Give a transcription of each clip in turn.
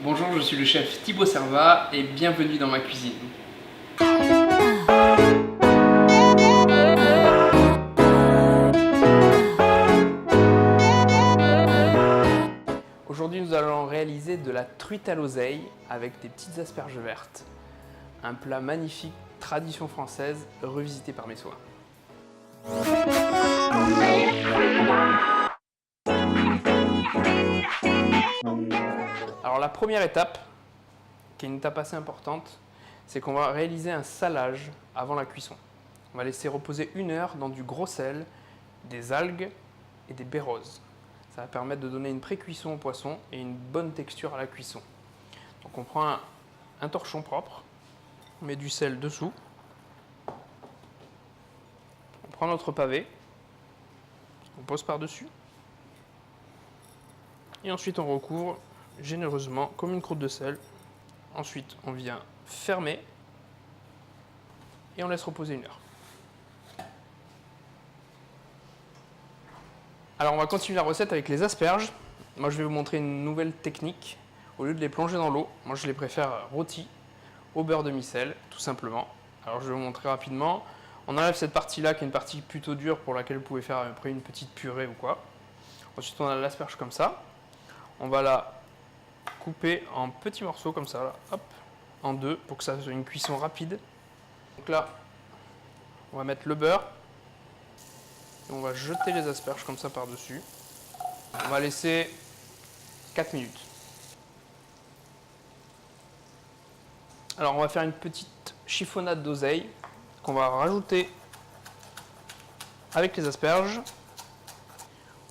Bonjour, je suis le chef Thibaut Servat et bienvenue dans ma cuisine. Aujourd'hui, nous allons réaliser de la truite à l'oseille avec des petites asperges vertes. Un plat magnifique, tradition française, revisité par mes soins. Alors la première étape, qui est une étape assez importante, c'est qu'on va réaliser un salage avant la cuisson. On va laisser reposer 1 heure dans du gros sel, des algues et des baies roses. Ça va permettre de donner une pré-cuisson au poisson et une bonne texture à la cuisson. Donc on prend un torchon propre, on met du sel dessous, on prend notre pavé, on pose par-dessus, et ensuite on recouvre généreusement comme une croûte de sel. Ensuite on vient fermer et on laisse reposer 1 heure. Alors on va continuer la recette avec les asperges. Moi je vais vous montrer une nouvelle technique. Au lieu de les plonger dans l'eau, moi je les préfère rôtis au beurre de micelle, tout simplement. Alors je vais vous montrer rapidement. On enlève cette partie-là qui est une partie plutôt dure pour laquelle vous pouvez faire après une petite purée ou quoi. Ensuite on a l'asperge comme ça. On va la couper en petits morceaux comme ça, là. Hop, en deux pour que ça soit une cuisson rapide. Donc là, on va mettre le beurre. Et on va jeter les asperges comme ça par-dessus. On va laisser 4 minutes. Alors on va faire une petite chiffonnade d'oseille qu'on va rajouter avec les asperges.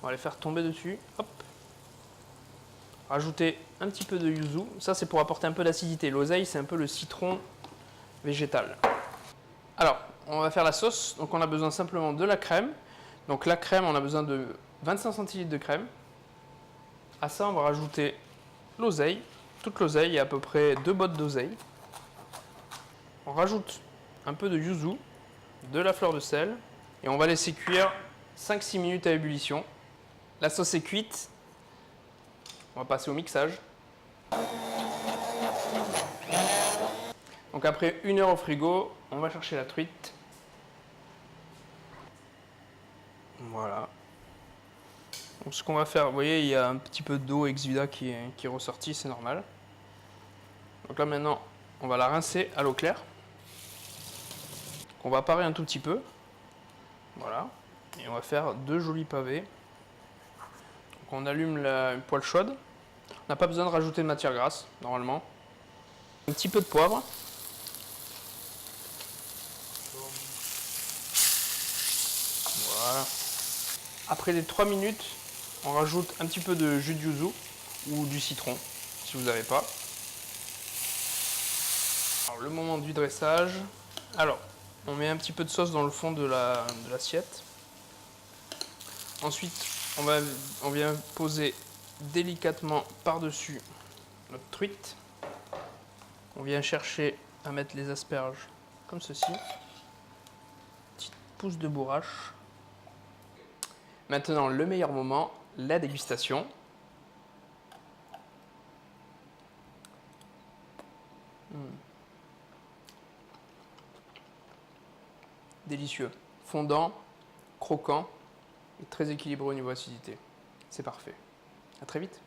On va les faire tomber dessus. Hop. Rajouter un petit peu de yuzu. Ça c'est pour apporter un peu d'acidité. L'oseille c'est un peu le citron végétal. Alors on va faire la sauce. Donc on a besoin simplement de la crème. Donc la crème, on a besoin de 25 centilitres de crème. À ça, on va rajouter l'oseille. Toute l'oseille, il y a à peu près 2 bottes d'oseille. On rajoute un peu de yuzu, de la fleur de sel, et on va laisser cuire 5-6 minutes à ébullition. La sauce est cuite. On va passer au mixage. Donc après 1 heure au frigo, on va chercher la truite. Voilà. Donc ce qu'on va faire, vous voyez, il y a un petit peu d'eau exuda qui est ressorti, c'est normal. Donc là maintenant, on va la rincer à l'eau claire. On va parer un tout petit peu. Voilà. Et on va faire 2 jolis pavés. Donc on allume une poêle chaude. On n'a pas besoin de rajouter de matière grasse, normalement. Un petit peu de poivre. Voilà. Après les 3 minutes, on rajoute un petit peu de jus de yuzu ou du citron, si vous n'avez pas. Alors, le moment du dressage. Alors, on met un petit peu de sauce dans le fond de l'assiette. Ensuite, on vient poser délicatement par-dessus notre truite. On vient chercher à mettre les asperges comme ceci. Petite pousse de bourrache. Maintenant, le meilleur moment, la dégustation. Délicieux, fondant, croquant et très équilibré au niveau acidité. C'est parfait. À très vite.